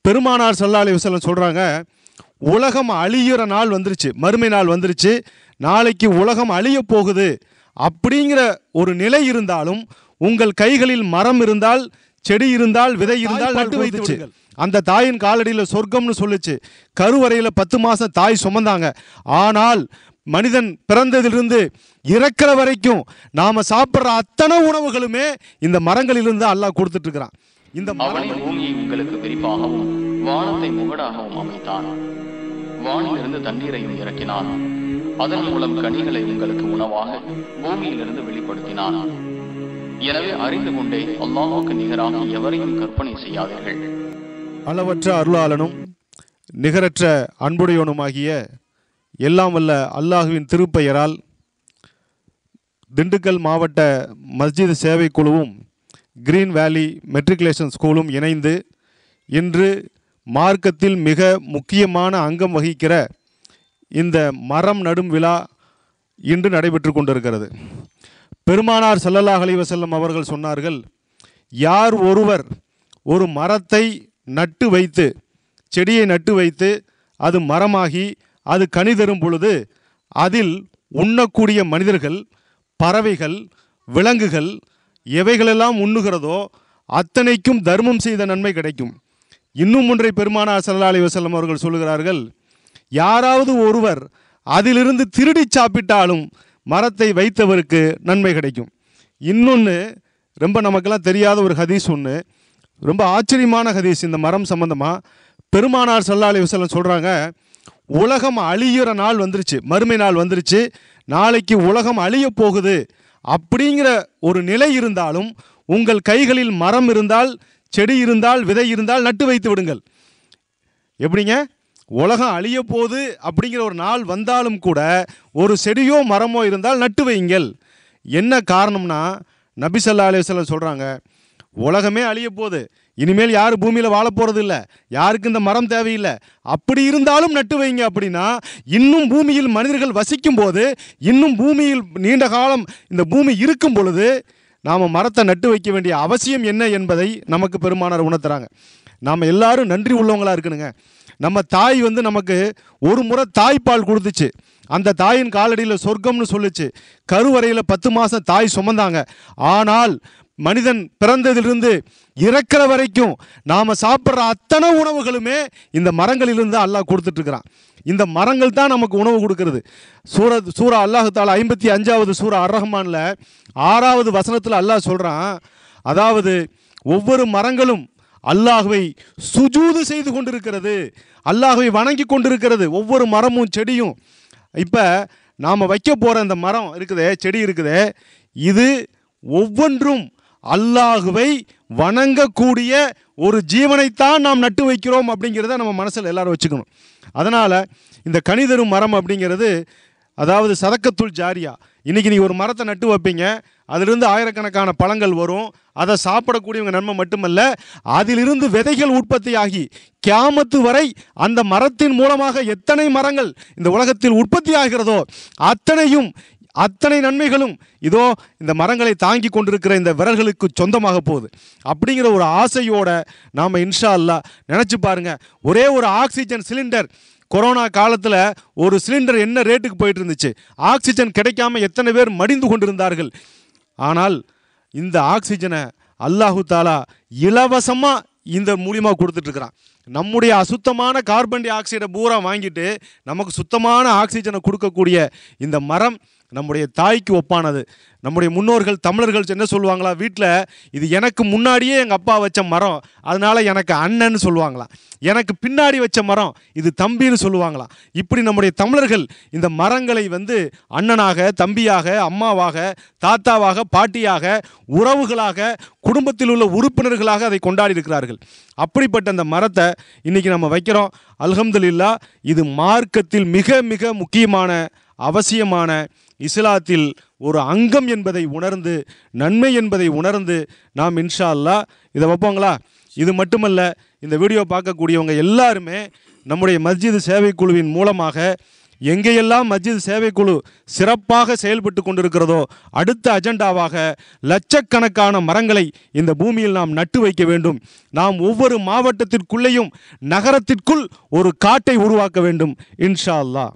பெருமானார் ஸல்லல்லாஹு அலைஹி வஸல்லம் சொல்கிறாங்க, உலகம் அழியிற நாள் வந்துருச்சு, மறுமை நாள் வந்துருச்சு, நாளைக்கு உலகம் அழிய போகுது அப்படிங்கிற ஒரு நிலை இருந்தாலும் உங்கள் கைகளில் மரம் இருந்தால், செடி இருந்தால், விதை இருந்தால் நட்டு வைத்துச்சு. அந்த தாயின் காலடியில் சொர்க்கம்னு சொல்லுச்சு. கருவறையில் 10 மாதம் தாய் சுமந்தாங்க. ஆனால் மனிதன் பிறந்ததிலிருந்து இறக்கிற வரைக்கும் நாம சாப்பிட்ற அத்தனை உணவுகளுமே இந்த மரங்களிலிருந்து அல்லாஹ் கொடுத்துட்டு இருக்கிறான். இந்த பூமியை உங்களுக்கு விரிப்பாகவும் வானத்தை முகடாகவும் அமைத்தான். வானிலிருந்து தண்ணீரையும் இறக்கினான். அதன் மூலம் கனிகளை உங்களுக்கு உணவாக பூமியிலிருந்து வெளிப்படுத்தினான். எனவே அறிந்து கொண்டே அல்லாஹ்வுக்கு நிகராக எவரையும் கற்பனை செய்யாதீர்கள். அளவற்ற அருளாளனும் நிகரற்ற அன்புடையவனுமாகிய எல்லாம் வல்ல அல்லாஹுவின் திருப்பெயரால் திண்டுக்கல் மாவட்ட மஸ்ஜித் சேவை குழுவும் கிரீன் வேலி மெட்ரிகுலேஷன் ஸ்கூலும் இணைந்து இன்று மார்க்கத்தில் மிக முக்கியமான அங்கம் வகிக்கிற இந்த மரம் நடும் விழா இன்று நடைபெற்று கொண்டிருக்கிறது. பெருமானார் ஸல்லல்லாஹு அலைஹி வஸல்லம் அவர்கள் சொன்னார்கள், யார் ஒருவர் ஒரு மரத்தை நட்டு வைத்து, செடியை நட்டு வைத்து அது மரமாகி அது கனி தரும் பொழுது அதில் உண்ணக்கூடிய மனிதர்கள், பறவைகள், விலங்குகள் எவைகளெல்லாம் உண்ணுகிறதோ அத்தனைக்கும் தர்மம் செய்த நன்மை கிடைக்கும். இன்னும் ஒன்றை பெருமானார் ஸல்லல்லாஹு அலைஹி வஸல்லம் அவர்கள் சொல்கிறார்கள், யாராவது ஒருவர் அதிலிருந்து திருடி சாப்பிட்டாலும் மரத்தை வைத்தவருக்கு நன்மை கிடைக்கும். இன்னொன்று ரொம்ப நமக்கெல்லாம் தெரியாத ஒரு ஹதீஸ், ஒன்று ரொம்ப ஆச்சரியமான ஹதீஸ் இந்த மரம் சம்பந்தமாக. பெருமானார் ஸல்லல்லாஹு அலைஹி வஸல்லம் சொல்கிறாங்க, உலகம் அழியிற நாள் வந்துருச்சு, மறுமை நாள் வந்துருச்சு, நாளைக்கு உலகம் அழிய போகுது அப்படிங்கிற ஒரு நிலை இருந்தாலும் உங்கள் கைகளில் மரம் இருந்தால், செடி இருந்தால், விதை இருந்தால் நட்டு வைத்து விடுங்கள். எப்படிங்க? உலகம் அழிய போகுது அப்படிங்கிற ஒரு நாள் வந்தாலும் கூட ஒரு செடியோ மரமோ இருந்தால் நட்டு வையுங்கள். என்ன காரணம்னா, நபி ஸல்லல்லாஹு அலைஹி வஸல்லம் சொல்கிறாங்க, உலகமே அழிய போகுது, இனிமேல் யார் பூமியில் வாழ போகிறது இல்லை, யாருக்கு இந்த மரம் தேவையில்லை, அப்படி இருந்தாலும் நட்டு வைங்க. அப்படின்னா இன்னும் பூமியில் மனிதர்கள் வசிக்கும் போது, இன்னும் பூமியில் நீண்ட காலம் இந்த பூமி இருக்கும் பொழுது நாம் மரத்தை நட்டு வைக்க வேண்டிய அவசியம் என்ன என்பதை நமக்கு பெருமானார் உணர்த்துறாங்க. நாம் எல்லாரும் நன்றி உள்ளவங்களாக இருக்கணுங்க. நம்ம தாய் நமக்கு ஒரு முறை தாய்ப்பால் கொடுத்துச்சு. அந்த தாயின் காலடியில் சொர்க்கம்னு சொல்லுச்சு. கருவறையில் 10 மாதம் தாய் சுமந்தாங்க. ஆனால் மனிதன் பிறந்ததிலிருந்து இறக்கிற வரைக்கும் நாம் சாப்பிட்ற அத்தனை உணவுகளுமே இந்த மரங்களிலிருந்து அல்லாஹ் கொடுத்துட்ருக்கிறான். இந்த மரங்கள் தான் நமக்கு உணவு கொடுக்கறது. சூரா அல்லாஹ் தஆலா 55வது சூரா அர்-ரஹ்மானில் 6வது வசனத்தில் அல்லாஹ் சொல்கிறான், அதாவது ஒவ்வொரு மரங்களும் அல்லாஹ்வை சுஜூது செய்து கொண்டிருக்கிறது, அல்லாஹ்வை வணங்கி கொண்டிருக்கிறது, ஒவ்வொரு மரமும் செடியும். இப்போ நாம் வைக்க போகிற இந்த மரம் இருக்குதே, செடி இருக்குதே, இது ஒவ்வொன்றும் அல்லாஹ்வை வணங்கக்கூடிய ஒரு ஜீவனைத்தான் நாம் நட்டு வைக்கிறோம் அப்படிங்கிறத நம்ம மனசில் எல்லாரும் வச்சுக்கணும். அதனால் இந்த கனிதரும் மரம் அப்படிங்கிறது, அதாவது சதக்கத்துல் ஜாரியா. இன்றைக்கி நீங்கள் ஒரு மரத்தை நட்டு வைப்பீங்க, அதிலிருந்து ஆயிரக்கணக்கான பழங்கள் வரும், அதை சாப்பிடக்கூடியவங்க நன்மை மட்டுமல்ல, அதிலிருந்து விதைகள் உற்பத்தியாகி கியாமத்து வரை அந்த மரத்தின் மூலமாக எத்தனை மரங்கள் இந்த உலகத்தில் உற்பத்தி ஆகிறதோ அத்தனை நன்மைகளும் இதோ இந்த மரங்களை தாங்கி கொண்டிருக்கிற இந்த விரல்களுக்கு சொந்தமாக போகுது. அப்படிங்கிற ஒரு ஆசையோட நாம் இன்ஷா அல்லாஹ் நினச்சி பாருங்கள். ஒரே ஒரு ஆக்சிஜன் சிலிண்டர் கொரோனா காலத்தில் ஒரு சிலிண்டர் என்ன ரேட்டுக்கு போயிட்டு இருந்துச்சு, ஆக்சிஜன் கிடைக்காம எத்தனை பேர் மடிந்து கொண்டிருந்தார்கள். ஆனால் இந்த ஆக்சிஜனை அல்லாஹு தாலா இலவசமாக இந்த மூலியமாக கொடுத்துட்ருக்குறான். நம்முடைய அசுத்தமான கார்பன் டை ஆக்சைடை பூரா வாங்கிட்டு நமக்கு சுத்தமான ஆக்சிஜனை கொடுக்கக்கூடிய இந்த மரம் நம்முடைய தாய்க்கு ஒப்பானது. நம்முடைய முன்னோர்கள் தமிழர்கள் என்ன சொல்லுவாங்களா, வீட்டில் இது எனக்கு முன்னாடியே எங்கள் அப்பா வச்ச மரம், அதனால் எனக்கு அண்ணன்னு சொல்லுவாங்களாம், எனக்கு பின்னாடி வச்ச மரம் இது தம்பின்னு சொல்லுவாங்களாம். இப்படி நம்முடைய தமிழர்கள் இந்த மரங்களை அண்ணனாக, தம்பியாக, அம்மாவாக, தாத்தாவாக, பாட்டியாக, உறவுகளாக, குடும்பத்தில் உள்ள உறுப்பினர்களாக அதை கொண்டாடி இருக்கிறார்கள். அப்படிப்பட்ட அந்த மரத்தை இன்றைக்கி நம்ம வைக்கிறோம். அல்ஹம்துலில்லாஹ், இது மார்க்கத்தில் மிக மிக முக்கியமான அவசியமான இஸ்லாத்தில் ஒரு அங்கம் என்பதை உணர்ந்து, நன்மை என்பதை உணர்ந்து நாம் இன்ஷா அல்லாஹ் இதை வைப்போங்களா? இது மட்டுமல்ல, இந்த வீடியோ பார்க்கக்கூடியவங்க எல்லாருமே நம்முடைய மஸ்ஜித் சேவை குழுவின் மூலமாக எங்கேயெல்லாம் மஸ்ஜித் சேவைக்குழு சிறப்பாக செயல்பட்டு கொண்டிருக்கிறதோ அடுத்த அஜெண்டாவாக லட்சக்கணக்கான மரங்களை இந்த பூமியில் நாம் நட்டு வைக்க வேண்டும். நாம் ஒவ்வொரு மாவட்டத்திற்குள்ளேயும் நகரத்திற்குள் ஒரு காட்டை உருவாக்க வேண்டும் இன்ஷா அல்லாஹ்.